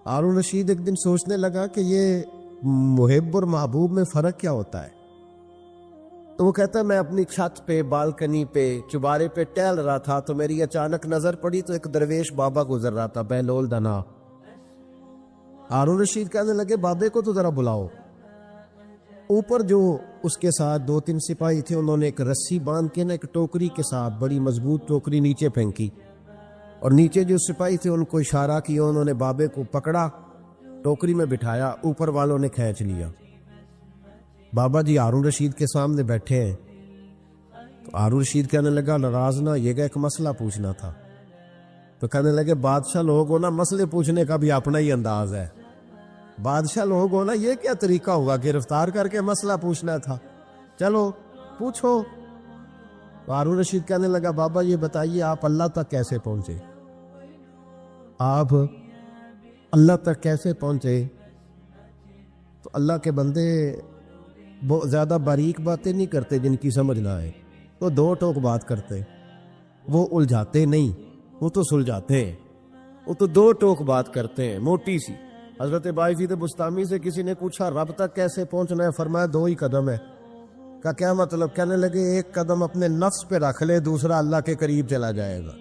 ہارون رشید ایک دن سوچنے لگا کہ یہ محب اور محبوب میں فرق کیا ہوتا ہے. تو وہ کہتا ہے میں اپنی چھت پہ بالکنی پہ چبارے پہ ٹہل رہا تھا تو میری اچانک نظر پڑی تو ایک درویش بابا گزر رہا تھا بہلول دنا. ہارون رشید کہنے لگے بابے کو تو ذرا بلاؤ. اوپر جو اس کے ساتھ 2-3 سپاہی تھے انہوں نے ایک رسی باندھ کے نا ایک ٹوکری کے ساتھ بڑی مضبوط ٹوکری نیچے پھینکی اور نیچے جو سپاہی تھے ان کو اشارہ کیا, انہوں نے بابے کو پکڑا ٹوکری میں بٹھایا, اوپر والوں نے کھینچ لیا. بابا جی ہارون رشید کے سامنے بیٹھے ہیں. تو ہارون رشید کہنے لگا ناراض نہ یہ ایک مسئلہ پوچھنا تھا. تو کہنے لگے بادشاہ لوگ ہو نا مسئلے پوچھنے کا بھی اپنا ہی انداز ہے. بادشاہ لوگ ہو نا یہ کیا طریقہ ہوا گرفتار کر کے مسئلہ پوچھنا تھا, چلو پوچھو. تو ہارون رشید کہنے لگا بابا یہ بتائیے آپ اللہ تک کیسے پہنچے؟ آپ اللہ تک کیسے پہنچے؟ تو اللہ کے بندے بہت زیادہ باریک باتیں نہیں کرتے جن کی سمجھ نہ آئے, تو 2 ٹوک بات کرتے. وہ الجھاتے نہیں, وہ تو سلجھاتے ہیں. وہ تو 2 ٹوک بات کرتے ہیں موٹی سی. حضرت باعزید بستامی سے کسی نے پوچھا رب تک کیسے پہنچنا ہے؟ فرمایا 2 ہی قدم ہے. کا کیا مطلب؟ کہنے لگے ایک قدم اپنے نفس پہ رکھ لے, دوسرا اللہ کے قریب چلا جائے گا.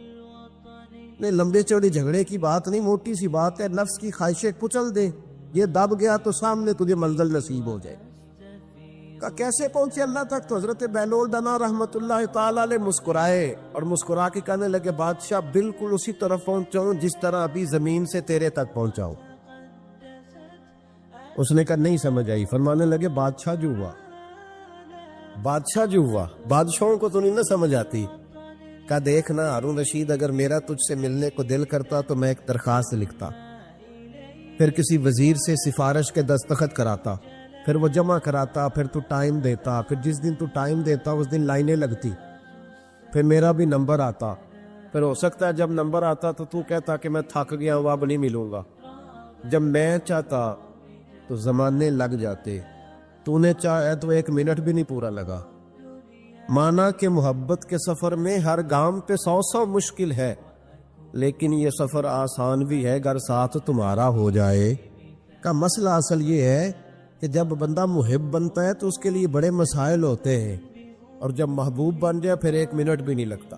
نہیں لمبے چوڑی جھگڑے کی بات نہیں, موٹی سی بات ہے. نفس کی خواہشیں کچل دے, یہ دب گیا تو سامنے تجھے منزل نصیب ہو جائے. کا کیسے پہنچے اللہ تک؟ تو حضرت بہلول دنا رحمت اللہ تعالی علیہ مسکرائے اور مسکرا کے کہنے لگے بادشاہ بالکل اسی طرف پہنچاؤں جس طرح ابھی زمین سے تیرے تک پہنچاؤں. اس نے کہا نہیں سمجھ آئی. فرمانے لگے بادشاہ جو ہوا, بادشاہ جو ہوا, بادشاہوں کو تو نہیں نہ سمجھ آتی. کہا دیکھنا ہارون رشید اگر میرا تجھ سے ملنے کو دل کرتا تو میں ایک درخواست لکھتا, پھر کسی وزیر سے سفارش کے دستخط کراتا, پھر وہ جمع کراتا, پھر تو ٹائم دیتا, پھر جس دن تو ٹائم دیتا اس دن لائنیں لگتی, پھر میرا بھی نمبر آتا, پھر ہو سکتا ہے جب نمبر آتا تو کہتا کہ میں تھک گیا ہوں اب نہیں ملوں گا. جب میں چاہتا تو زمانے لگ جاتے, تو نے چاہے تو 1 منٹ بھی نہیں پورا لگا. مانا کہ محبت کے سفر میں ہر گام پہ 100 مشکل ہے, لیکن یہ سفر آسان بھی ہے اگر ساتھ تمہارا ہو جائے. کا مسئلہ اصل یہ ہے کہ جب بندہ محب بنتا ہے تو اس کے لیے بڑے مسائل ہوتے ہیں, اور جب محبوب بن جائے پھر 1 منٹ بھی نہیں لگتا.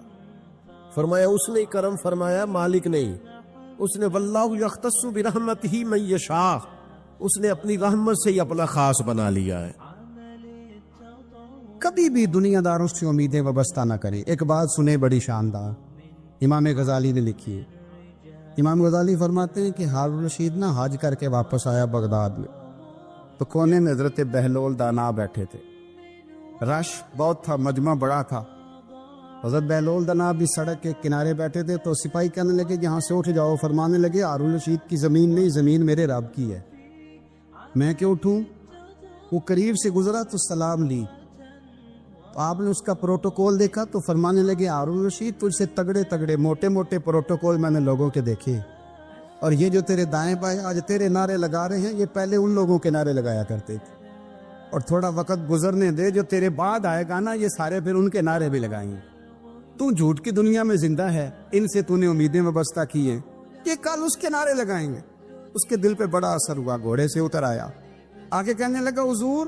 فرمایا اس نے کرم فرمایا, مالک نہیں. اس نے واللہ یختص برحمتہ من یشاء, اس نے اپنی رحمت سے ہی اپنا خاص بنا لیا ہے. کبھی بھی دنیا داروں سے امیدیں وابستہ نہ کریں. ایک بات سنیں بڑی شاندار, امام غزالی نے لکھی ہے. امام غزالی فرماتے ہیں کہ ہارون رشید نا حج کر کے واپس آیا بغداد میں, تو کونے میں حضرت بہلول دانا بیٹھے تھے. رش بہت تھا, مجمع بڑا تھا. حضرت بہلول دانا بھی سڑک کے کنارے بیٹھے تھے. تو سپاہی کہنے لگے یہاں سے اٹھ جاؤ. فرمانے لگے ہارون رشید کی زمین نہیں, زمین میرے رب کی ہے, میں کیوں اٹھوں؟ وہ قریب سے گزرا تو سلام لی. تو آپ نے اس کا پروٹوکول دیکھا تو فرمانے لگے ہارون رشید تجھ سے تگڑے تگڑے موٹے موٹے پروٹوکول میں نے لوگوں کے دیکھے, اور یہ جو تیرے دائیں بائیں آج تیرے نعرے لگا رہے ہیں یہ پہلے ان لوگوں کے نعرے لگایا کرتے تھے. اور تھوڑا وقت گزرنے دے, جو تیرے بعد آئے گا نا یہ سارے پھر ان کے نعرے بھی لگائیں گے. تو جھوٹ کی دنیا میں زندہ ہے, ان سے تو نے امیدیں وابستہ کی ہیں, یہ کل اس کے نعرے لگائیں گے. اس کے دل پہ بڑا اثر ہوا, گھوڑے سے اتر آیا, آگے کہنے لگا حضور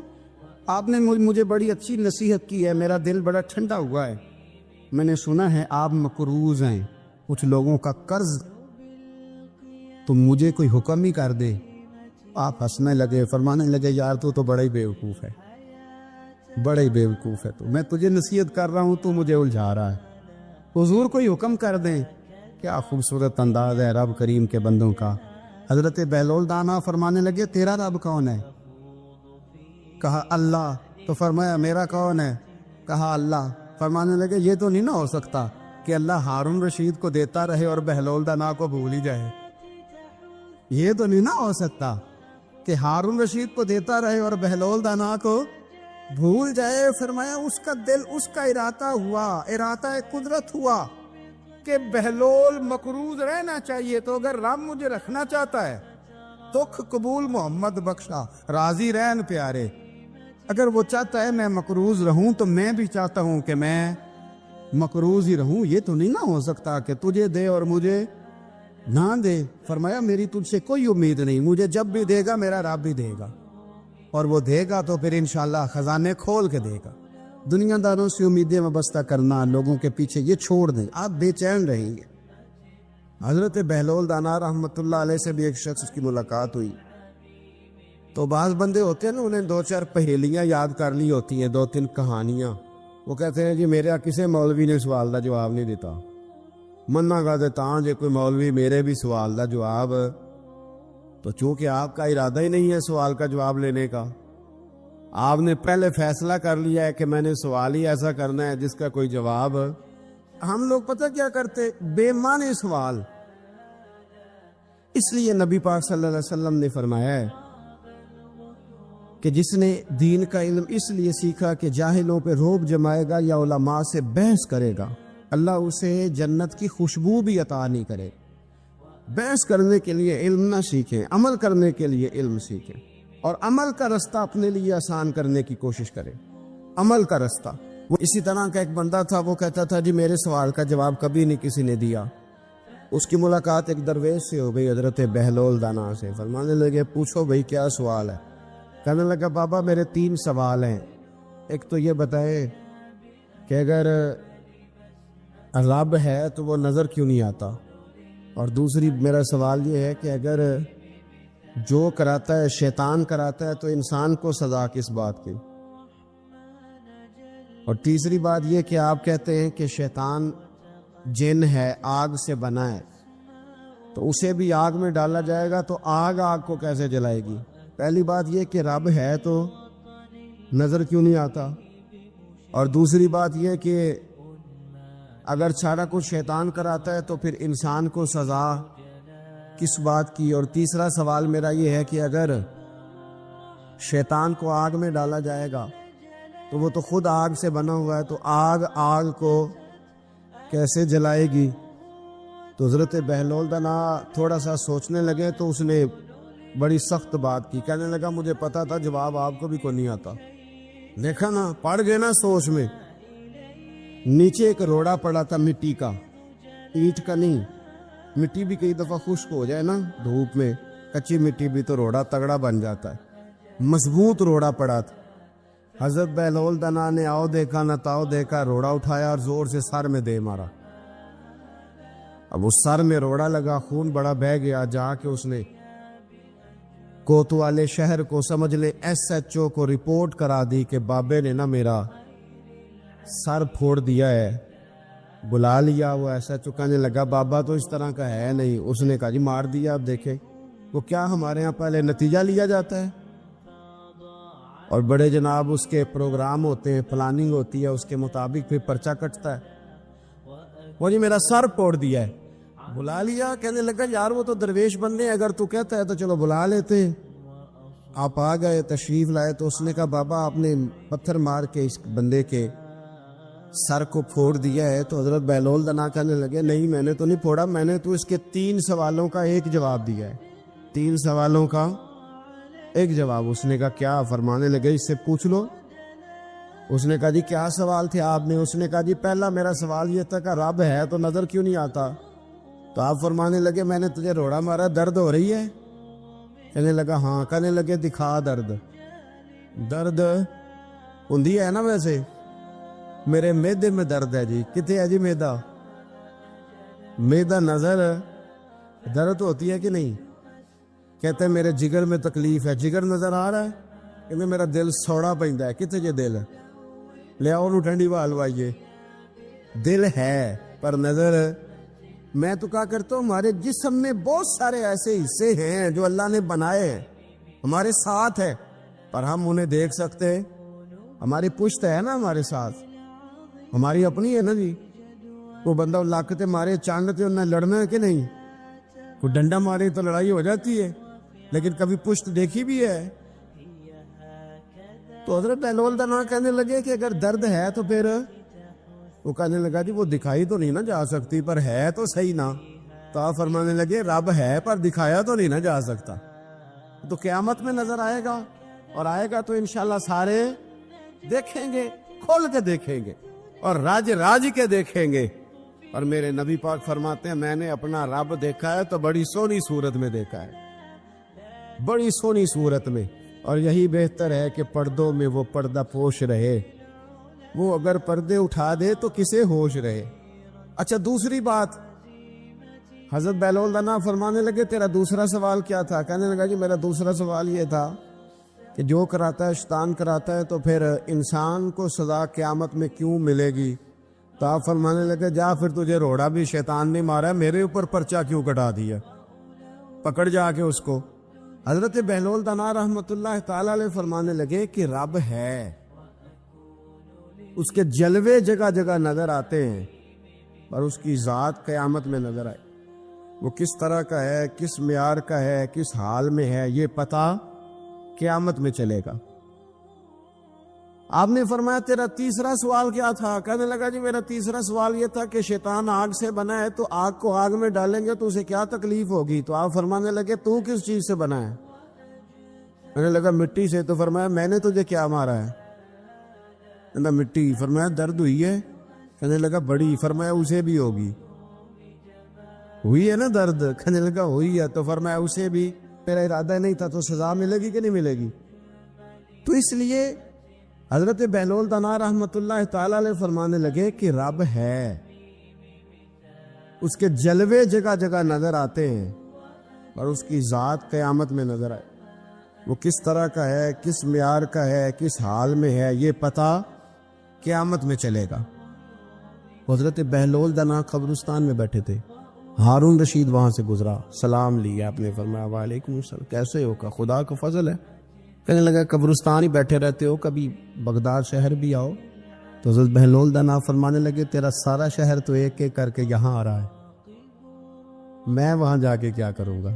آپ نے مجھے بڑی اچھی نصیحت کی ہے, میرا دل بڑا ٹھنڈا ہوا ہے. میں نے سنا ہے آپ مقروض ہیں, کچھ لوگوں کا قرض, تو مجھے کوئی حکم ہی کر دے. آپ ہنسنے لگے, فرمانے لگے یار تو بڑا ہی بیوقوف ہے, بڑا ہی بیوقوف ہے. تو میں تجھے نصیحت کر رہا ہوں, تو مجھے الجھا رہا ہے. حضور کوئی حکم کر دیں. کیا خوبصورت انداز ہے رب کریم کے بندوں کا. حضرت بہلول دانا فرمانے لگے تیرا رب کون ہے؟ کہا اللہ. تو فرمایا میرا کون ہے؟ کہا اللہ. فرمانے لگے یہ تو نہیں نہ ہو سکتا کہ اللہ ہارون رشید کو دیتا رہے اور بہلول دانا کو بھول ہی جائے. یہ تو نہیں نہ ہو سکتا کہ ہارون رشید کو دیتا رہے اور بہلول دانا کو بھول جائے. فرمایا اس کا دل, اس کا ارادہ ہوا, ارادہ قدرت ہوا کہ بہلول مقروض رہنا چاہیے, تو اگر رب مجھے رکھنا چاہتا ہے دکھ قبول محمد بخشا, راضی رہن پیارے. اگر وہ چاہتا ہے میں مقروض رہوں تو میں بھی چاہتا ہوں کہ میں مقروض ہی رہوں. یہ تو نہیں نہ ہو سکتا کہ تجھے دے اور مجھے نہ دے. فرمایا میری تجھ سے کوئی امید نہیں, مجھے جب بھی دے گا میرا رب بھی دے گا, اور وہ دے گا تو پھر انشاءاللہ خزانے کھول کے دے گا. دنیا داروں سے امیدیں وابستہ کرنا, لوگوں کے پیچھے, یہ چھوڑ دیں, آپ بے چین رہیں گے. حضرت بہلول دانا رحمۃ اللہ علیہ سے بھی ایک شخص کی ملاقات ہوئی. تو بعض بندے ہوتے ہیں نا, انہیں 2-4 پہیلیاں یاد کر لی ہوتی ہیں, 2-3 کہانیاں. وہ کہتے ہیں جی میرے کسی مولوی نے سوال دا جواب نہیں دیتا, منا گا دیتا جی کوئی مولوی میرے بھی سوال دا جواب. تو چونکہ آپ کا ارادہ ہی نہیں ہے سوال کا جواب لینے کا, آپ نے پہلے فیصلہ کر لیا ہے کہ میں نے سوال ہی ایسا کرنا ہے جس کا کوئی جواب. ہم لوگ پتہ کیا کرتے, بے معنی سوال. اس لیے نبی پاک صلی اللہ علیہ وسلم نے فرمایا ہے کہ جس نے دین کا علم اس لیے سیکھا کہ جاہلوں پہ رعب جمائے گا یا علماء سے بحث کرے گا, اللہ اسے جنت کی خوشبو بھی عطا نہیں کرے. بحث کرنے کے لیے علم نہ سیکھیں, عمل کرنے کے لیے علم سیکھیں, اور عمل کا رستہ اپنے لیے آسان کرنے کی کوشش کریں. عمل کا رستہ. وہ اسی طرح کا ایک بندہ تھا, وہ کہتا تھا جی میرے سوال کا جواب کبھی نہیں کسی نے دیا. اس کی ملاقات ایک درویش سے ہو گئی, حضرت بہلول دانا سے. فرمانے لگے پوچھو بھائی کیا سوال ہے؟ کہنے لگا بابا میرے 3 سوال ہیں. ایک تو یہ بتائے کہ اگر رب ہے تو وہ نظر کیوں نہیں آتا, اور دوسری میرا سوال یہ ہے کہ اگر جو کراتا ہے شیطان کراتا ہے تو انسان کو سزا کس بات کی, اور تیسری بات یہ کہ آپ کہتے ہیں کہ شیطان جن ہے, آگ سے بنا ہے, تو اسے بھی آگ میں ڈالا جائے گا تو آگ کو کیسے جلائے گی؟ پہلی بات یہ کہ رب ہے تو نظر کیوں نہیں آتا, اور دوسری بات یہ کہ اگر سارا کچھ شیطان کراتا ہے تو پھر انسان کو سزا کس بات کی؟ اور تیسرا سوال میرا یہ ہے کہ اگر شیطان کو آگ میں ڈالا جائے گا تو وہ تو خود آگ سے بنا ہوا ہے, تو آگ کو کیسے جلائے گی؟ تو حضرت بہلول دانا تھوڑا سا سوچنے لگے تو اس نے بڑی سخت بات کی. کہنے لگا مجھے پتا تھا جواب آپ کو بھی کوئی نہیں آتا. دیکھا نا, پڑ گئے نا سوچ میں. نیچے ایک روڑا پڑا تھا مٹی کا, اینٹ کا نہیں. مٹی بھی کئی دفعہ خشک ہو جائے نا دھوپ میں, کچی مٹی بھی تو روڑا تگڑا بن جاتا ہے. مضبوط روڑا پڑا تھا. حضرت بہلول دانا نے آؤ دیکھا نہ تاؤ دیکھا, روڑا اٹھایا اور زور سے سر میں دے مارا. اب اس سر میں روڑا لگا, خون بڑا بہہ گیا. جا کے اس نے کوتوالے شہر کو, سمجھ لے SHO کو رپورٹ کرا دی کہ بابے نے نا میرا سر پھوڑ دیا ہے. بلا لیا. وہ SHO کہنے لگا بابا تو اس طرح کا ہے نہیں. اس نے کہا جی مار دیا. اب دیکھیں وہ کیا ہمارے ہاں پہلے نتیجہ لیا جاتا ہے, اور بڑے جناب اس کے پروگرام ہوتے ہیں, پلاننگ ہوتی ہے, اس کے مطابق پھر پرچہ کٹتا ہے. وہ جی میرا سر پھوڑ دیا ہے. بلا لیا. کہنے لگا یار وہ تو درویش بندے ہیں, اگر تو کہتا ہے تو چلو بلا لیتے. آپ آ گئے, تشریف لائے. تو اس نے کہا بابا آپ نے پتھر مار کے اس بندے کے سر کو پھوڑ دیا ہے. تو حضرت بہلول دانا کہنے لگے نہیں میں نے تو نہیں پھوڑا, میں نے تو اس کے 3 سوالوں کا ایک جواب دیا ہے. 3 سوالوں کا ایک جواب. اس نے کہا کیا؟ فرمانے لگے اس سے پوچھ لو. اس نے کہا جی کیا سوال تھے آپ نے؟ اس نے کہا جی پہلا میرا سوال یہ تھا کہ رب ہے تو نظر کیوں نہیں آتا؟ تو آپ فرمانے لگے میں نے تجھے روڑا مارا, درد ہو رہی ہے؟ کہنے لگا ہاں. کہنے لگے دکھا درد ہوندی ہے نا ویسے؟ میرے میدے میں درد ہے جی. کتے ہے جی میدا؟ میدا نظر درد ہوتی ہے کہ نہیں؟ کہتے ہیں میرے جگر میں تکلیف ہے. جگر نظر آ رہا ہے؟ کہتے میرا دل سوڑا پیندا ہے. کتے جے دل لے آؤ ٹھنڈی ہوا لوائیے. دل ہے پر نظر. میں تو کہا کرتا ہوں ہمارے جسم میں بہت سارے ایسے حصے ہیں جو اللہ نے بنائے ہیں, ہمارے ساتھ ہے, پر ہم انہیں دیکھ سکتے ہیں. ہماری پشت ہے نا ہمارے ساتھ, ہماری اپنی ہے نا جی. وہ بندہ لاکتے مارے چاندتے انہیں لڑنا ہے کہ نہیں؟ کوئی ڈنڈا مارے تو لڑائی ہو جاتی ہے, لیکن کبھی پشت دیکھی بھی ہے. تو حضرت بہلول دانا کہنے لگے کہ اگر درد ہے تو پھر وہ کہنے لگا جی وہ دکھائی تو نہیں نہ جا سکتی, پر ہے تو صحیح نا. تو آپ فرمانے لگے رب ہے پر دکھایا تو نہیں نہ جا سکتا. تو قیامت میں نظر آئے گا, اور آئے گا تو انشاءاللہ سارے دیکھیں گے, کھول کے دیکھیں گے اور راج کے دیکھیں گے. اور میرے نبی پاک فرماتے ہیں میں نے اپنا رب دیکھا ہے تو بڑی سونی صورت میں دیکھا ہے، بڑی سونی صورت میں، اور یہی بہتر ہے کہ پردوں میں وہ پردہ پوش رہے، وہ اگر پردے اٹھا دے تو کسے ہوش رہے۔ اچھا دوسری بات، حضرت بہلول دانا فرمانے لگے تیرا دوسرا سوال کیا تھا؟ کہنے لگا جی میرا دوسرا سوال یہ تھا کہ جو کراتا ہے شیطان کراتا ہے تو پھر انسان کو سزا قیامت میں کیوں ملے گی؟ تو آپ فرمانے لگے جا پھر تجھے روڑا بھی شیطان نے مارا، میرے اوپر پرچہ کیوں کٹا دیا، پکڑ جا کے اس کو۔ حضرت بہلول دانا رحمت اللہ تعالی علیہ فرمانے لگے کہ رب ہے، اس کے جلوے جگہ جگہ نظر آتے ہیں اور اس کی ذات قیامت میں نظر آئے، وہ کس طرح کا ہے، کس معیار کا ہے، کس حال میں ہے، یہ پتہ قیامت میں چلے گا۔ آپ نے فرمایا تیرا تیسرا سوال کیا تھا؟ کہنے لگا جی میرا تیسرا سوال یہ تھا کہ شیطان آگ سے بنا ہے تو آگ کو آگ میں ڈالیں گے تو اسے کیا تکلیف ہوگی؟ تو آپ فرمانے لگے تو کس چیز سے بنا ہے؟ کہنے لگا مٹی سے۔ تو فرمایا میں نے تجھے کیا مارا ہے؟ کہنا مٹی۔ فرمایا درد ہوئی ہے؟ کہنے لگا بڑی۔ فرمایا اسے بھی ہوگی، ہوئی ہے نا درد؟ کہنے لگا ہوئی ہے۔ تو فرمایا اسے بھی میرا ارادہ نہیں تھا، تو سزا ملے گی کہ نہیں ملے گی؟ تو اس لیے حضرت بہلول دانا رحمت اللہ تعالی علیہ فرمانے لگے کہ رب ہے، اس کے جلوے جگہ جگہ نظر آتے ہیں اور اس کی ذات قیامت میں نظر آئے، وہ کس طرح کا ہے، کس معیار کا ہے، کس حال میں ہے، یہ پتہ قیامت میں چلے گا۔ حضرت بہلول دانا قبرستان میں بیٹھے تھے، ہارون رشید وہاں سے گزرا، سلام لیا، آپ نے فرمایا وعلیکم السلام، کیسے ہو؟ کا خدا کا فضل ہے۔ کہنے لگا قبرستان ہی بیٹھے رہتے ہو، کبھی بغداد شہر بھی آؤ۔ تو حضرت بہلول دانا فرمانے لگے تیرا سارا شہر تو ایک ایک کر کے یہاں آ رہا ہے، میں وہاں جا کے کیا کروں گا؟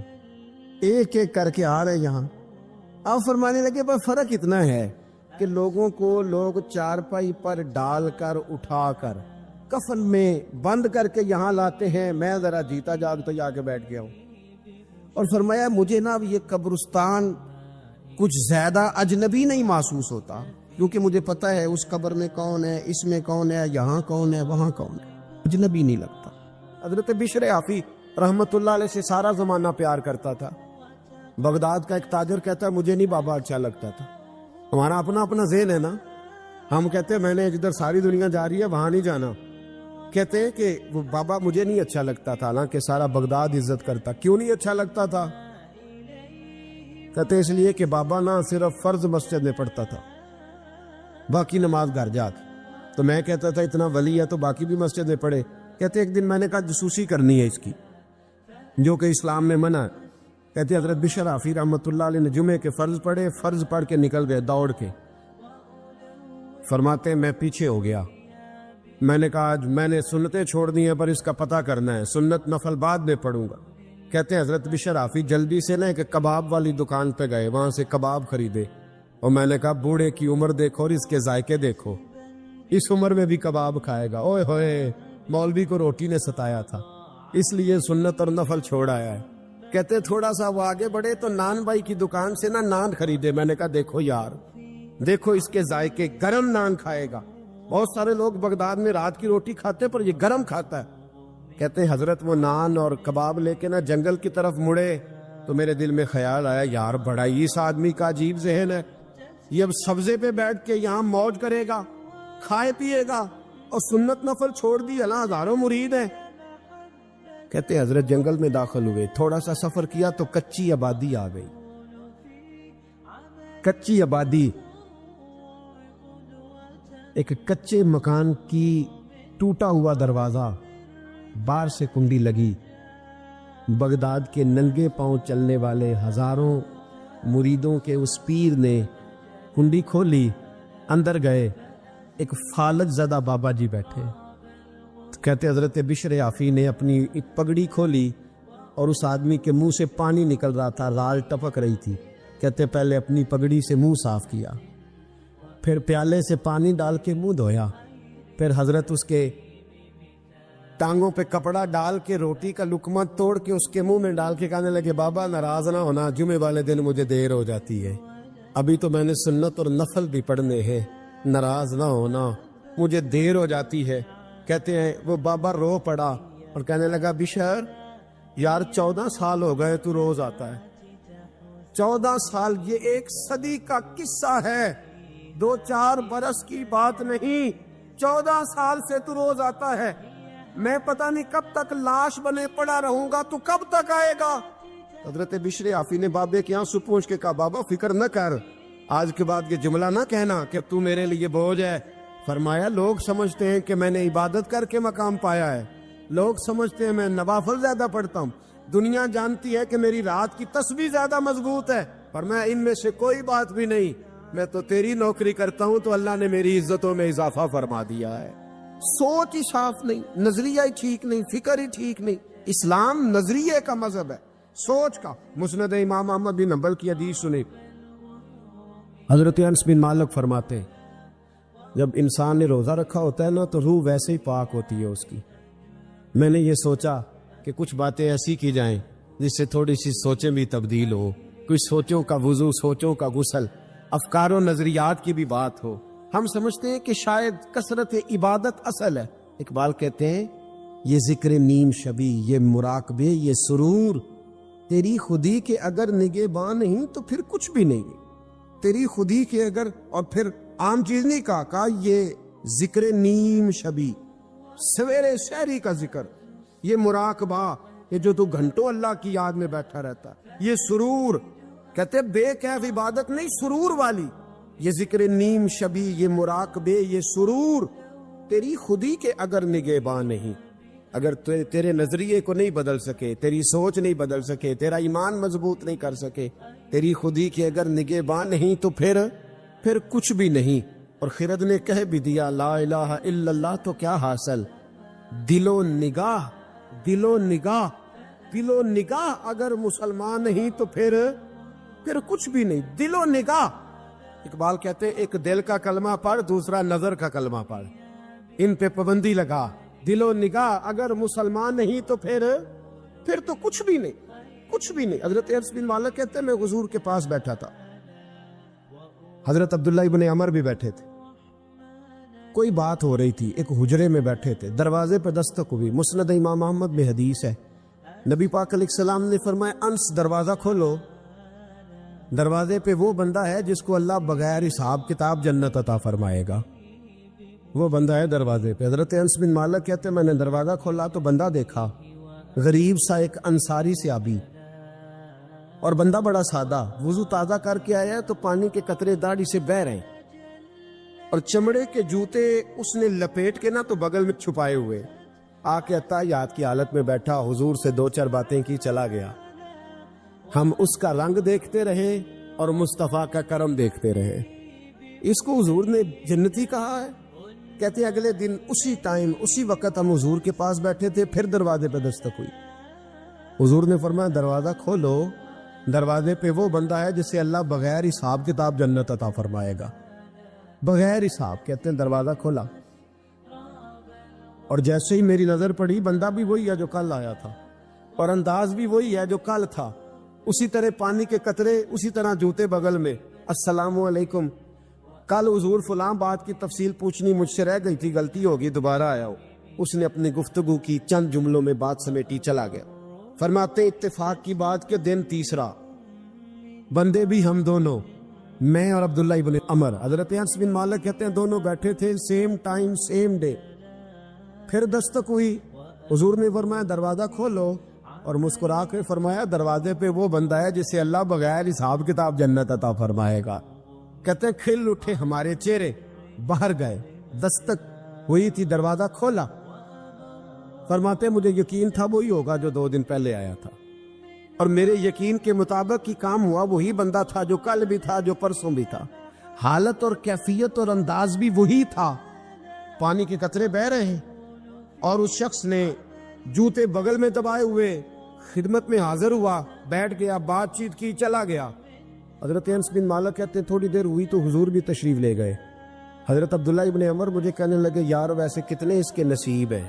ایک ایک کر کے آ رہے یہاں۔ آپ فرمانے لگے پر فرق اتنا ہے کہ لوگوں کو لوگ چارپائی پر ڈال کر اٹھا کر کفن میں بند کر کے یہاں لاتے ہیں، میں ذرا جیتا جاگتا جا کے بیٹھ گیا ہوں۔ اور فرمایا مجھے نا یہ قبرستان کچھ زیادہ اجنبی نہیں محسوس ہوتا، کیونکہ مجھے پتہ ہے اس قبر میں کون ہے، اس میں کون ہے، یہاں کون ہے، وہاں کون ہے، اجنبی نہیں لگتا۔ حضرت بشر عافی رحمت اللہ علیہ سے سارا زمانہ پیار کرتا تھا۔ بغداد کا ایک تاجر کہتا ہے مجھے نہیں بابا اچھا لگتا تھا۔ ہمارا اپنا اپنا ذہن ہے نا، ہم کہتے ہیں میں نے جدھر ساری دنیا جا رہی ہے وہاں نہیں جانا، کہتے ہیں کہ وہ بابا مجھے نہیں اچھا لگتا تھا، حالانکہ سارا بغداد عزت کرتا۔ کیوں نہیں اچھا لگتا تھا؟ کہتے اس لیے کہ بابا نہ صرف فرض مسجد میں پڑھتا تھا، باقی نماز گھر جا کے۔ تو میں کہتا تھا اتنا ولی ہے تو باقی بھی مسجد میں پڑھے۔ کہتے ایک دن میں نے کہا جسوسی کرنی ہے اس کی، جو کہ اسلام میں منع ہے۔ کہتے حضرت بشر عافی رحمۃ اللہ علیہ نے جمعے کے فرض پڑھے، فرض پڑھ کے نکل گئے دوڑ کے۔ فرماتے میں پیچھے ہو گیا، میں نے کہا آج میں نے سنتیں چھوڑ دی ہیں پر اس کا پتہ کرنا ہے، سنت نفل بعد میں پڑھوں گا۔ کہتے ہیں حضرت بشر عافی جلدی سے نا ایک کباب والی دکان پہ گئے، وہاں سے کباب خریدے، اور میں نے کہا بوڑھے کی عمر دیکھو اور اس کے ذائقے دیکھو، اس عمر میں بھی کباب کھائے گا۔ اوئے ہوئے، مولوی کو روٹی نے ستایا تھا، اس لیے سنت اور نفل چھوڑ آیا ہے۔ کہتے تھوڑا سا وہ آگے بڑھے تو نان بھائی کی دکان سے نا نان خریدے، میں نے کہا دیکھو یار، دیکھو اس کے ذائقے، گرم نان کھائے گا۔ بہت سارے لوگ بغداد میں رات کی روٹی کھاتے پر یہ گرم کھاتا ہے۔ کہتے ہیں حضرت وہ نان اور کباب لے کے نا جنگل کی طرف مڑے تو میرے دل میں خیال آیا یار بڑا ہی اس آدمی کا عجیب ذہن ہے، یہ اب سبزے پہ بیٹھ کے یہاں موج کرے گا، کھائے پیے گا، اور سنت نفل چھوڑ دی، اللہ ہزاروں مرید ہیں۔ کہتے ہیں حضرت جنگل میں داخل ہوئے، تھوڑا سا سفر کیا تو کچی آبادی آ گئی، کچی آبادی، ایک کچے مکان کی ٹوٹا ہوا دروازہ، باہر سے کنڈی لگی، بغداد کے ننگے پاؤں چلنے والے ہزاروں مریدوں کے اس پیر نے کنڈی کھولی، اندر گئے، ایک فالج زدہ بابا جی بیٹھے۔ کہتے حضرت بشر عافی نے اپنی ایک پگڑی کھولی اور اس آدمی کے منہ سے پانی نکل رہا تھا، رال ٹپک رہی تھی۔ کہتے پہلے اپنی پگڑی سے منہ صاف کیا، پھر پیالے سے پانی ڈال کے منہ دھویا، پھر حضرت اس کے ٹانگوں پہ کپڑا ڈال کے روٹی کا لقمہ توڑ کے اس کے منہ میں ڈال کے کہنے لگے بابا ناراض نہ ہونا، جمعے والے دن مجھے دیر ہو جاتی ہے، ابھی تو میں نے سنت اور نفل بھی پڑھنے ہیں، ناراض نہ ہونا، مجھے دیر ہو جاتی ہے۔ کہتے ہیں وہ بابا رو پڑا اور کہنے لگا بشر یار 14 سال ہو گئے تو روز آتا ہے. 14 سال یہ 1 صدی کا قصہ ہے, 2-4 برس کی بات نہیں. 14 سال سے تو روز آتا ہے. میں پتہ نہیں کب تک لاش بنے پڑا رہوں گا, تو کب تک آئے گا؟ حضرت بشر عافی نے بابے کے آنسو پوچھ کے کہا بابا فکر نہ کر, آج کے بعد یہ جملہ نہ کہنا کہ تو میرے لیے بوجھ ہے. فرمایا لوگ سمجھتے ہیں کہ میں نے عبادت کر کے مقام پایا ہے, لوگ سمجھتے ہیں میں نوافل زیادہ پڑھتا ہوں, دنیا جانتی ہے کہ میری رات کی تسبیح زیادہ مضبوط ہے, پر میں ان میں سے کوئی بات بھی نہیں. میں تو تیری نوکری کرتا ہوں تو اللہ نے میری عزتوں میں اضافہ فرما دیا ہے. سوچ ہی صاف نہیں, نظریہ ہی ٹھیک نہیں, فکر ہی ٹھیک نہیں. اسلام نظریے کا مذہب ہے, سوچ کا. مسند امام احمد بن حنبل کی حدیث سنی, حضرت انس بن مالک فرماتے ہیں جب انسان نے روزہ رکھا ہوتا ہے نا تو روح ویسے ہی پاک ہوتی ہے اس کی. میں نے یہ سوچا کہ کچھ باتیں ایسی کی جائیں جس سے تھوڑی سی سوچیں بھی تبدیل ہو, کچھ سوچوں کا وضو, سوچوں کا غسل, افکار و نظریات کی بھی بات ہو. ہم سمجھتے ہیں کہ شاید کثرت عبادت اصل ہے. اقبال کہتے ہیں یہ ذکر نیم شبی, یہ مراقبے, یہ سرور, تیری خودی کے اگر نگہباں نہیں تو پھر کچھ بھی نہیں. تیری خودی کے اگر, اور پھر عام چیز نہیں کہا یہ ذکر نیم شبی, سویرے سحری کا ذکر, یہ مراقبہ, یہ جو تو گھنٹوں اللہ کی یاد میں بیٹھا رہتا, یہ سرور. کہتے بے کیف عبادت نہیں, سرور والی. یہ ذکر نیم شبی, یہ مراقبے, یہ سرور, تیری خودی کے اگر نگہباں نہیں, اگر تیرے نظریے کو نہیں بدل سکے, تیری سوچ نہیں بدل سکے, تیرا ایمان مضبوط نہیں کر سکے, تیری خودی کے اگر نگہباں نہیں تو پھر کچھ بھی نہیں. اور خرد نے کہہ بھی دیا لا الہ الا اللہ تو کیا حاصل, دل و نگاہ, دل و نگاہ, دل و نگاہ اگر مسلمان نہیں تو پھر کچھ بھی نہیں. دل و نگاہ. اقبال کہتے ایک دل کا کلمہ پڑھ, دوسرا نظر کا کلمہ پڑھ, ان پہ پابندی لگا. دل و نگاہ اگر مسلمان نہیں تو پھر تو کچھ بھی نہیں, کچھ بھی نہیں. حضرت انس بن مالک کہتے میں حضور کے پاس بیٹھا تھا, حضرت عبداللہ ابن عمر بھی بیٹھے تھے, کوئی بات ہو رہی تھی, ایک حجرے میں بیٹھے تھے, دروازے پہ دستک ہوئی. مسند امام احمد میں حدیث ہے, نبی پاک علیہ السلام نے فرمایا انس دروازہ کھولو, دروازے پہ وہ بندہ ہے جس کو اللہ بغیر حساب کتاب جنت عطا فرمائے گا. وہ بندہ ہے دروازے پہ. حضرت انس بن مالک کہتے میں نے دروازہ کھولا تو بندہ دیکھا, غریب سا ایک انصاری صحابی, اور بندہ بڑا سادہ, وضو تازہ کر کے آیا تو پانی کے قطرے داڑھی سے بہ رہے ہیں, اور چمڑے کے جوتے اس نے لپیٹ کے نا تو بغل میں چھپائے ہوئے. آ کے اتحیات کی حالت میں بیٹھا, حضور سے 2-4 باتیں کی, چلا گیا. ہم اس کا رنگ دیکھتے رہے اور مصطفیٰ کا کرم دیکھتے رہے. اس کو حضور نے جنتی کہا ہے. کہتے ہیں اگلے دن اسی ٹائم اسی وقت ہم حضور کے پاس بیٹھے تھے, پھر دروازے پہ دستک ہوئی. حضور نے فرمایا دروازہ کھولو, دروازے پہ وہ بندہ ہے جسے اللہ بغیر حساب کتاب جنت عطا فرمائے گا, بغیر حساب. کہتے ہیں دروازہ کھولا, اور جیسے ہی میری نظر پڑی, بندہ بھی وہی ہے جو کل آیا تھا, اور انداز بھی وہی ہے جو کل تھا, اسی طرح پانی کے قطرے, اسی طرح جوتے بغل میں. السلام علیکم, کل حضور فلاں بات کی تفصیل پوچھنی مجھ سے رہ گئی تھی, غلطی ہوگی, دوبارہ آیا ہو. اس نے اپنی گفتگو کی, چند جملوں میں بات سمیٹی, چلا گیا. فرماتے اتفاق کی بات کہ دن تیسرا, بندے بھی ہم دونوں, میں اور عبداللہ ابن عمر. حضرت انس بن مالک کہتے ہیں دونوں بیٹھے تھے, سیم ٹائم سیم ڈے. پھر دستک ہوئی, حضور نے فرمایا دروازہ کھولو, اور مسکرا کے فرمایا دروازے پہ وہ بندہ ہے جسے اللہ بغیر حساب کتاب جنت عطا فرمائے گا. کہتے ہیں کھل اٹھے ہمارے چہرے, باہر گئے, دستک ہوئی تھی, دروازہ کھولا. فرماتے مجھے یقین تھا وہی ہوگا جو 2 دن پہلے آیا تھا, اور میرے یقین کے مطابق ہی کام ہوا. وہی بندہ تھا جو کل بھی تھا, جو پرسوں بھی تھا, حالت اور کیفیت اور انداز بھی وہی تھا. پانی کے قطرے بہ رہے ہیں, اور اس شخص نے جوتے بغل میں دبائے ہوئے خدمت میں حاضر ہوا, بیٹھ گیا, بات چیت کی, چلا گیا. حضرت انس بن مالک کہتے ہیں تھوڑی دیر ہوئی تو حضور بھی تشریف لے گئے. حضرت عبداللہ ابن عمر مجھے کہنے لگے یار ویسے کتنے اس کے نصیب ہیں,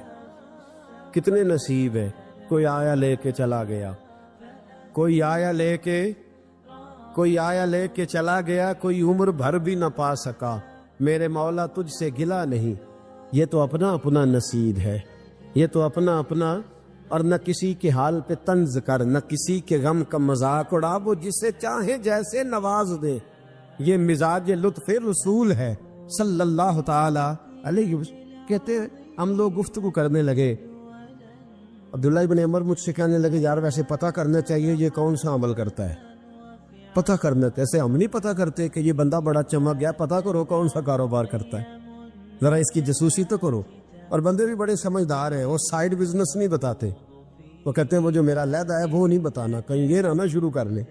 کتنے نصیب ہے. کوئی آیا لے کے چلا گیا, کوئی آیا لے کے چلا گیا, کوئی عمر بھر بھی نہ پا سکا. میرے مولا تجھ سے گلا نہیں, یہ تو اپنا اپنا نصیب ہے، یہ تو اپنا اپنا، اور نہ کسی کے حال پہ طنز کر، نہ کسی کے غم کا مذاق اڑا، وہ جسے چاہے جیسے نواز دے، یہ مزاج لطف رسول ہے صلی اللہ تعالی علیہ وسلم۔ کہتے ہم لوگ گفتگو کرنے لگے، عبداللہ ابن عمر مجھ سے کہنے لگے یار ویسے پتہ کرنا چاہیے یہ کون سا عمل کرتا ہے، پتہ کرنا، ایسے ہم نہیں پتہ کرتے کہ یہ بندہ بڑا چمک گیا، پتہ کرو کون سا کاروبار کرتا ہے، ذرا اس کی جاسوسی تو کرو۔ اور بندے بھی بڑے سمجھدار ہیں، وہ سائیڈ بزنس نہیں بتاتے، وہ کہتے ہیں وہ جو میرا علیحدہ ہے وہ نہیں بتانا، کہیں یہ نہ شروع کر لیں۔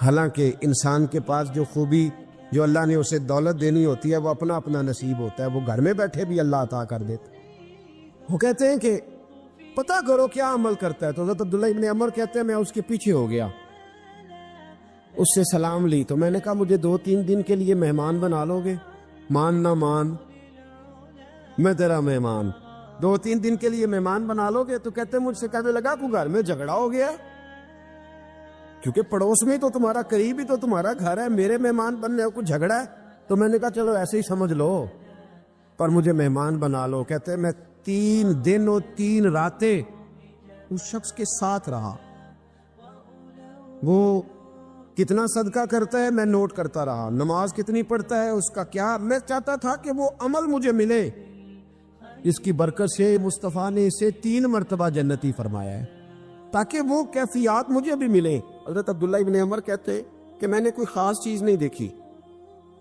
حالانکہ انسان کے پاس جو خوبی، جو اللہ نے اسے دولت دینی ہوتی ہے، وہ اپنا اپنا نصیب ہوتا ہے، وہ گھر میں بیٹھے بھی اللہ عطا کر دیتا۔ وہ کہتے ہیں کہ پتہ کرو کیا عمل کرتا ہے، تو حضرت عبداللہ ابن عمر کہتے ہیں میں اس کے پیچھے ہو گیا، اس سے سلام لی، تو میں نے کہا مجھے 2-3 دن کے لیے مہمان بنا لو گے؟ مان نہ مان، میں تیرا مہمان، 2-3 دن کے لیے مہمان بنا لو گے؟ تو کہتے ہیں مجھ سے کہنے لگا کو گھر میں جھگڑا ہو گیا، کیونکہ پڑوس میں تو تمہارا قریب ہی تو تمہارا گھر ہے، میرے مہمان بننے کو جھگڑا ہے؟ تو میں نے کہا چلو ایسے ہی سمجھ لو، پر مجھے مہمان بنا لو۔ کہتے ہیں میں 3 دن اور 3 راتیں اس شخص کے ساتھ رہا، وہ کتنا صدقہ کرتا ہے میں نوٹ کرتا رہا، نماز کتنی پڑھتا ہے اس کا کیا، میں چاہتا تھا کہ وہ عمل مجھے ملے، اس کی برکت سے مصطفیٰ نے اسے 3 مرتبہ جنتی فرمایا ہے تاکہ وہ کیفیات مجھے بھی ملیں۔ حضرت عبداللہ ابن عمر کہتے کہ میں نے کوئی خاص چیز نہیں دیکھی،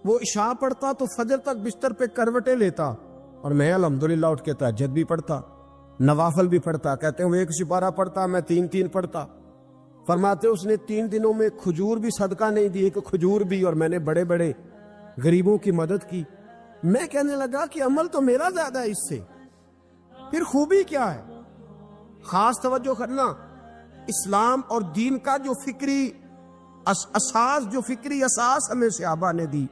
وہ عشاء پڑھتا تو فجر تک بستر پہ کروٹیں لیتا، اور میں الحمدللہ اٹھ کے تہجد بھی پڑھتا، نوافل بھی پڑھتا۔ کہتے ہیں وہ 1 سپارہ پڑھتا، میں 3 پڑھتا۔ فرماتے اس نے 3 دنوں میں کھجور بھی صدقہ نہیں دی، ایک کھجور بھی، اور میں نے بڑے بڑے غریبوں کی مدد کی۔ میں کہنے لگا کہ عمل تو میرا زیادہ ہے اس سے، پھر خوبی کیا ہے؟ خاص توجہ کرنا، اسلام اور دین کا جو فکری اساس ہمیں صحابہ نے دی۔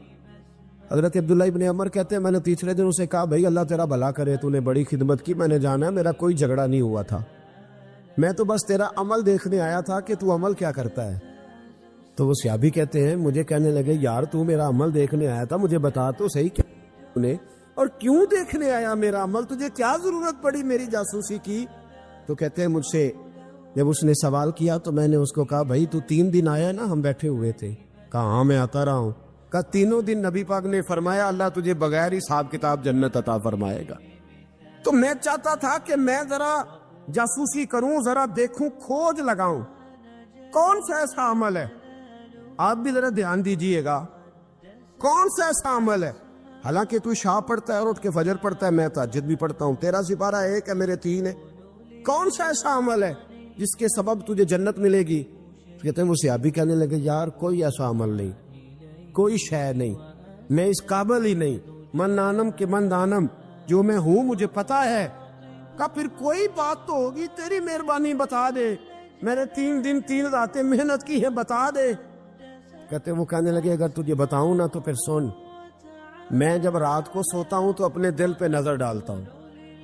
حضرت عبداللہ ابن عمر کہتے ہیں میں نے تیسرے دن اسے کہا بھائی اللہ تیرا بھلا کرے، تو نے بڑی خدمت کی، میں نے جانا ہے میرا کوئی جھگڑا نہیں ہوا تھا، میں تو بس تیرا عمل دیکھنے آیا تھا کہ تو عمل کیا کرتا ہے۔ تو وہ صحابی کہتے ہیں مجھے کہنے لگے یار تو میرا عمل دیکھنے آیا تھا، مجھے بتا تو صحیح کیا اور کیوں دیکھنے آیا میرا عمل، تجھے کیا ضرورت پڑی میری جاسوسی کی؟ تو کہتے ہیں مجھ سے جب اس نے سوال کیا تو میں نے اس کو کہا بھائی تو 3 دن آیا نا، ہم بیٹھے ہوئے تھے، کہا ہاں میں آتا رہا ہوں، کہا 3 دن نبی پاک نے فرمایا اللہ تجھے بغیر حساب کتاب جنت عطا فرمائے گا۔ تو میں چاہتا تھا کہ میں ذرا جاسوسی کروں، ذرا دیکھوں، کھوج لگاؤں کون سا ایسا عمل ہے، آپ بھی ذرا دھیان دیجئے گا کون سا ایسا عمل ہے۔ حالانکہ تو عشاء پڑھتا ہے اور اٹھ کے فجر پڑھتا ہے، میں تہجد بھی پڑھتا ہوں، تیرا سپارہ 1 ہے میرے 3 ہے، کون سا ایسا عمل ہے جس کے سبب تجھے جنت ملے گی؟ کہتے ہیں وہ صحابی کہنے لگے یار کوئی ایسا عمل نہیں، کوئی شے نہیں، میں اس قابل ہی نہیں، من دانم کے من دانم، جو میں ہوں مجھے پتا ہے۔ کہا پھر کوئی بات تو ہوگی، تیری مہربانی بتا دے، میں نے 3 دن 3 راتیں محنت کی ہے، بتا دے۔ کہتے وہ کہنے لگے اگر تجھے بتاؤں نا تو پھر سن، میں جب رات کو سوتا ہوں تو اپنے دل پہ نظر ڈالتا ہوں،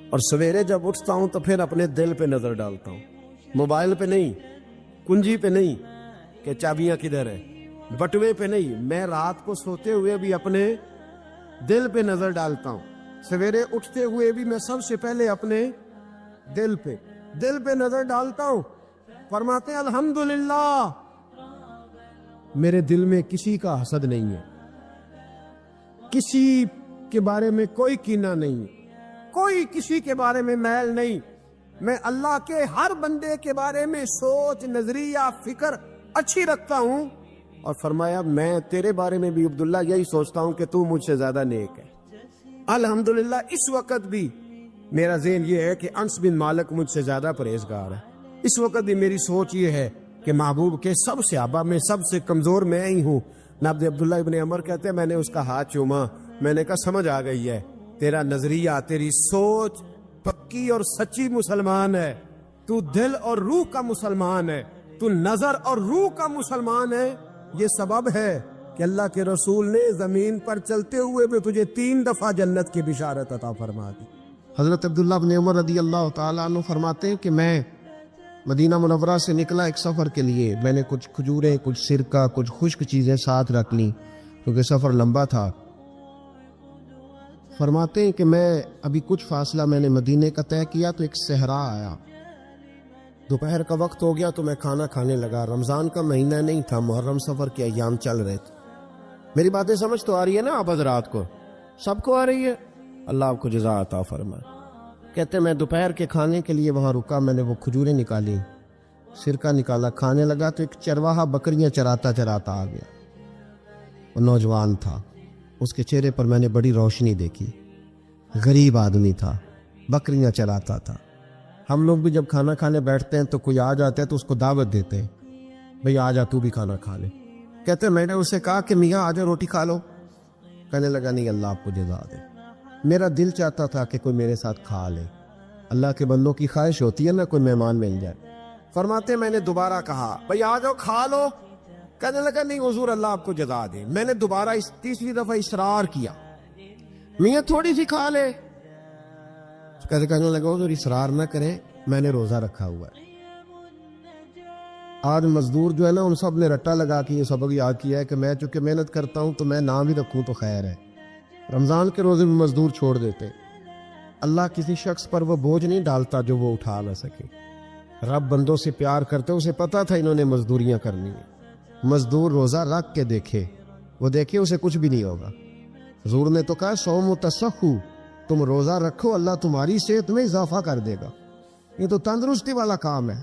اور سویرے جب اٹھتا ہوں تو پھر اپنے دل پہ نظر ڈالتا ہوں، موبائل پہ نہیں، کنجی پہ نہیں کہ چابیاں کدھر ہے، بٹوے پہ نہیں، میں رات کو سوتے ہوئے بھی اپنے دل پہ نظر ڈالتا ہوں، سویرے اٹھتے ہوئے بھی میں سب سے پہلے اپنے دل پہ نظر ڈالتا ہوں۔ فرماتے ہیں الحمدللہ میرے دل میں کسی کا حسد نہیں ہے، کسی کے بارے میں کوئی کینہ نہیں، کوئی کسی کے بارے میں میل نہیں، میں اللہ کے ہر بندے کے بارے میں سوچ، نظریہ، فکر اچھی رکھتا ہوں۔ اور فرمایا میں تیرے بارے میں بھی عبداللہ یہی سوچتا ہوں کہ تو مجھ سے زیادہ نیک ہے۔ الحمدللہ اس وقت بھی میرا ذہن یہ ہے کہ انس بن مالک مجھ سے زیادہ پرہیزگار ہے، اس وقت بھی میری سوچ یہ ہے کہ محبوب کے سب صحابہ میں سب سے کمزور میں ہی ہوں۔ نبی عبداللہ ابن عمر کہتے ہیں میں نے اس کا ہاتھ چوما، میں نے کہا سمجھ آ گئی ہے، تیرا نظریہ، تیری سوچ پکی اور سچی مسلمان ہے، تو دل اور روح کا مسلمان ہے، تو نظر اور روح کا مسلمان ہے۔ یہ سبب ہے کہ اللہ کے رسول نے زمین پر چلتے ہوئے بھی تجھے 3 دفعہ جنت کی بشارت عطا فرما دی۔ حضرت عبداللہ بن عمر رضی اللہ تعالیٰ عنہ فرماتے ہیں کہ میں مدینہ منورہ سے نکلا ایک سفر کے لیے، میں نے کچھ کھجوریں، کچھ سرکہ، کچھ خشک چیزیں ساتھ رکھ لیں کیونکہ سفر لمبا تھا۔ فرماتے ہیں کہ میں ابھی کچھ فاصلہ میں نے مدینے کا طے کیا تو ایک صحرا آیا، دوپہر کا وقت ہو گیا تو میں کھانا کھانے لگا۔ رمضان کا مہینہ نہیں تھا، محرم سفر کے ایام چل رہے تھے۔ میری باتیں سمجھ تو آ رہی ہے نا آپ حضرات کو؟ سب کو آ رہی ہے؟ اللہ آپ کو جزا عطا فرمائے۔ کہتے میں دوپہر کے کھانے کے لیے وہاں رکا، میں نے وہ کھجوریں نکالی، سرکہ نکالا، کھانے لگا تو ایک چرواہا بکریاں چراتا چراتا آ گیا۔ وہ نوجوان تھا، اس کے چہرے پر میں نے بڑی روشنی دیکھی، غریب آدمی تھا، بکریاں چراتا تھا۔ ہم لوگ بھی جب کھانا کھانے بیٹھتے ہیں تو کوئی آ جاتا ہے تو اس کو دعوت دیتے ہیں، بھئی آ جا تو بھی کھانا کھا لے۔ کہتے میں نے اسے کہا کہ میاں آ جا روٹی کھا لو۔ کہنے لگا نہیں، اللہ آپ کو جزا دے، میرا دل چاہتا تھا کہ کوئی میرے ساتھ کھا لے۔ اللہ کے بندوں کی خواہش ہوتی ہے نا کوئی مہمان مل جائے۔ فرماتے میں نے دوبارہ کہا بھئی آ جاؤ کھا لو۔ کہنے لگا نہیں حضور اللہ آپ کو جزا دے۔ میں نے دوبارہ تیسری دفعہ اصرار کیا، میاں تھوڑی سی کھا لے۔ کہنے لگا حضور اصرار نہ کریں، میں نے روزہ رکھا ہوا ہے۔ آج مزدور جو ہے نا ان سب نے رٹا لگا کے یہ سبق یاد کیا ہے کہ میں چونکہ محنت کرتا ہوں تو میں نام ہی رکھوں تو خیر ہے۔ رمضان کے روزے میں مزدور چھوڑ دیتے۔ اللہ کسی شخص پر وہ بوجھ نہیں ڈالتا جو وہ اٹھا نہ سکے۔ رب بندوں سے پیار کرتے، اسے پتا تھا انہوں نے مزدوریاں کرنی ہیں۔ مزدور روزہ رکھ کے دیکھے، وہ دیکھے اسے کچھ بھی نہیں ہوگا۔ حضور نے تو کہا صوم و تصحو، تم روزہ رکھو اللہ تمہاری صحت میں اضافہ کر دے گا، یہ تو تندرستی والا کام ہے۔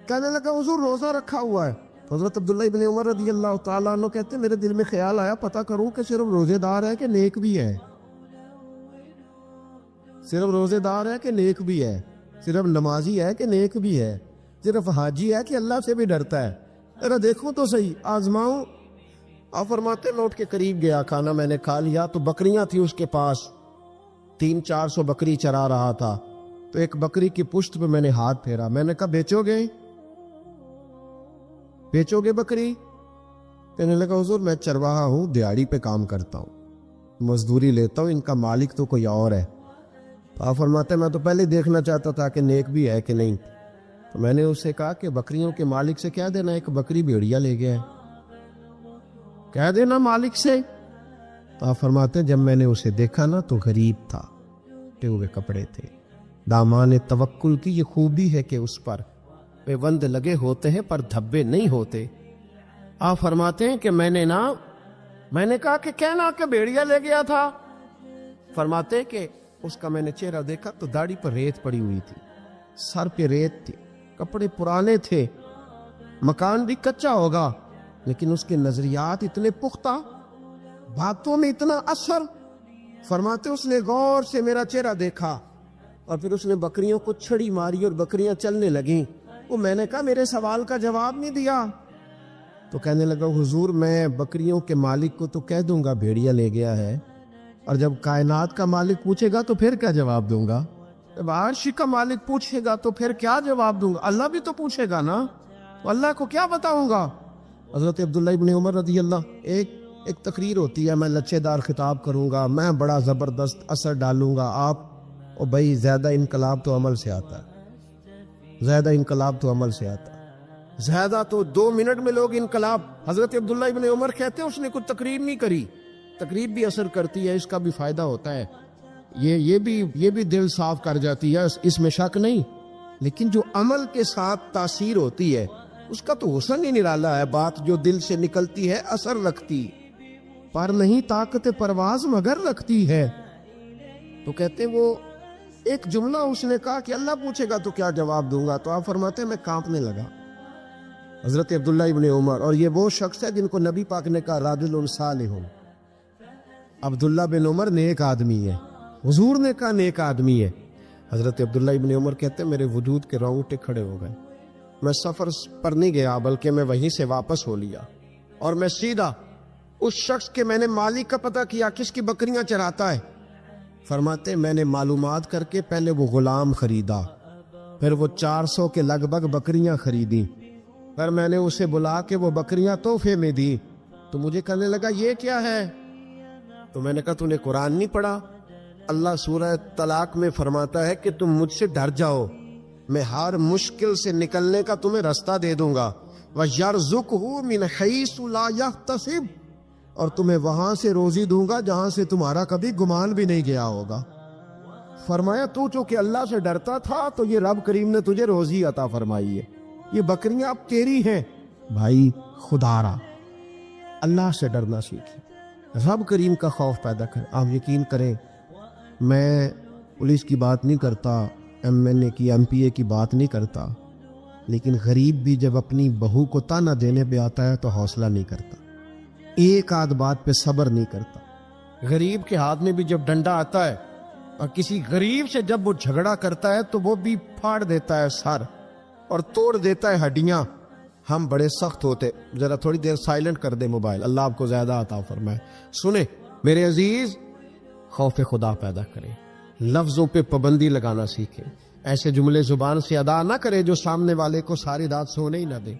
کہنے لگا حضور روزہ رکھا ہوا ہے۔ حضرت عبداللہ ابن عمر رضی اللہ تعالیٰ عنہ کہتے میرے دل میں خیال آیا پتہ کروں کہ صرف روزے دار ہے کہ نیک بھی ہے، صرف روزے دار ہے کہ نیک بھی ہے، صرف نمازی ہے کہ نیک بھی ہے، صرف حاجی ہے کہ اللہ سے بھی ڈرتا ہے، ذرا دیکھوں تو صحیح، آزماؤں۔ آپ فرماتے لوٹ کے قریب گیا، کھانا میں نے کھا لیا تو بکریاں تھی اس کے پاس، 300-400 بکری چرا رہا تھا۔ تو ایک بکری کی پشت پہ میں نے ہاتھ پھیرا، میں نے کہا بیچو گے؟ بیچو گے بکری؟ کہنے لگا حضور میں چرواہا ہوں، دیہڑی پہ کام کرتا ہوں، مزدوری لیتا ہوں، ان کا مالک تو کوئی اور ہے۔ آپ فرماتے میں تو پہلے دیکھنا چاہتا تھا کہ نیک بھی ہے کہ نہیں۔ تو میں نے اس سے کہا کہ بکریوں کے مالک سے کہہ دینا ایک بکری بھیڑیا لے گیا ہے، کہہ دینا مالک سے۔ تو آپ فرماتے جب میں نے اسے دیکھا نا تو غریب تھا، ٹے ہوئے کپڑے تھے۔ دامان توکل کی یہ خوبی ہے کہ اس پر پیوند لگے ہوتے ہیں پر دھبے نہیں ہوتے۔ آپ فرماتے ہیں کہ میں نے کہا کہ کہنا کہ بھیڑیا لے گیا تھا۔ فرماتے کہ اس کا میں نے چہرہ دیکھا تو داڑھی پر ریت پڑی ہوئی تھی، سر پہ ریت تھی، کپڑے پرانے تھے، مکان بھی کچا ہوگا، لیکن اس کے نظریات اتنے پختہ، باتوں میں اتنا اثر۔ فرماتے اس نے غور سے میرا چہرہ دیکھا اور پھر اس نے بکریوں کو چھڑی ماری اور بکریاں چلنے لگیں۔ وہ میں نے کہا میرے سوال کا جواب نہیں دیا۔ تو کہنے لگا حضور میں بکریوں کے مالک کو تو کہہ دوں گا بھیڑیا لے گیا ہے، اور جب کائنات کا مالک پوچھے گا تو پھر کیا جواب دوں گا؟ جب عرش کا مالک پوچھے گا تو پھر کیا جواب دوں گا؟ اللہ بھی تو پوچھے گا نا، تو اللہ کو کیا بتاؤں گا؟ حضرت عبداللہ ابن عمر رضی اللہ، ایک تقریر ہوتی ہے، میں لچے دار خطاب کروں گا، میں بڑا زبردست اثر ڈالوں گا، آپ او بھائی زیادہ انقلاب تو عمل سے آتا ہے، زیادہ انقلاب تو عمل سے آتا ہے، زیادہ تو 2 منٹ میں لوگ انقلاب۔ حضرت عبداللہ ابن عمر کہتے ہیں اس نے کوئی تقریر نہیں کری، تقریر بھی اثر کرتی ہے، اس کا بھی فائدہ ہوتا ہے، یہ بھی دل صاف کر جاتی ہے، اس میں شک نہیں، لیکن جو عمل کے ساتھ تاثیر ہوتی ہے اس کا تو حسن ہی نرالا ہے۔ بات جو دل سے نکلتی ہے اثر رکھتی، پر نہیں طاقت پرواز مگر رکھتی ہے۔ تو کہتے وہ ایک جملہ اس نے کہا کہ اللہ پوچھے گا تو کیا جواب دوں گا؟ تو آپ فرماتے ہیں میں کانپنے لگا، حضرت عبداللہ ابن عمر، اور یہ وہ شخص ہے جن کو نبی پاک نے کہا راجل صالح۔ عبداللہ بن عمر نیک آدمی ہے، حضور نے کہا نیک آدمی ہے۔ حضرت عبداللہ ابن عمر کہتے ہیں میرے وجود کے رونگٹے کھڑے ہو گئے، میں سفر پر نہیں گیا بلکہ میں وہیں سے واپس ہو لیا، اور میں سیدھا اس شخص کے میں نے مالک کا پتہ کیا کس کی بکریاں چراتا ہے۔ فرماتے میں نے معلومات کر کے پہلے وہ غلام خریدا، پھر وہ 400 کے لگ بھگ بکریاں خریدی، پھر میں نے اسے بلا کے وہ بکریاں تحفے میں دی۔ تو مجھے کہنے لگا یہ کیا ہے؟ تو میں نے کہا تو نے قرآن نہیں پڑھا؟ اللہ سورہ طلاق میں فرماتا ہے کہ تم مجھ سے ڈر جاؤ، میں ہر مشکل سے نکلنے کا تمہیں راستہ دے دوں گا، وَيَرْزُقْهُ مِنْ حَيْثُ لَا يَحْتَسِبُ، اور تمہیں وہاں سے روزی دوں گا جہاں سے تمہارا کبھی گمان بھی نہیں گیا ہوگا۔ فرمایا تو چونکہ اللہ سے ڈرتا تھا تو یہ رب کریم نے تجھے روزی عطا فرمائی ہے، یہ بکریاں اب تیری ہیں۔ بھائی خدا را اللہ سے ڈرنا سیکھیں، رب کریم کا خوف پیدا کریں۔ آپ یقین کریں، میں پولیس کی بات نہیں کرتا، ایم این اے کی، ایم پی اے کی بات نہیں کرتا، لیکن غریب بھی جب اپنی بہو کو تانا دینے پہ آتا ہے تو حوصلہ نہیں کرتا، ایک آدھ بات پہ صبر نہیں کرتا۔ غریب کے ہاتھ میں بھی جب ڈنڈا آتا ہے اور کسی غریب سے جب وہ جھگڑا کرتا ہے تو وہ بھی پھاڑ دیتا ہے سر اور توڑ دیتا ہے ہڈیاں۔ ہم بڑے سخت ہوتے۔ ذرا تھوڑی دیر سائلنٹ کر دے موبائل، اللہ آپ کو زیادہ عطا فرمائے۔ سنیں میرے عزیز، خوف خدا پیدا کریں، لفظوں پہ پابندی لگانا سیکھیں، ایسے جملے زبان سے ادا نہ کرے جو سامنے والے کو ساری رات سونے ہی نہ دے۔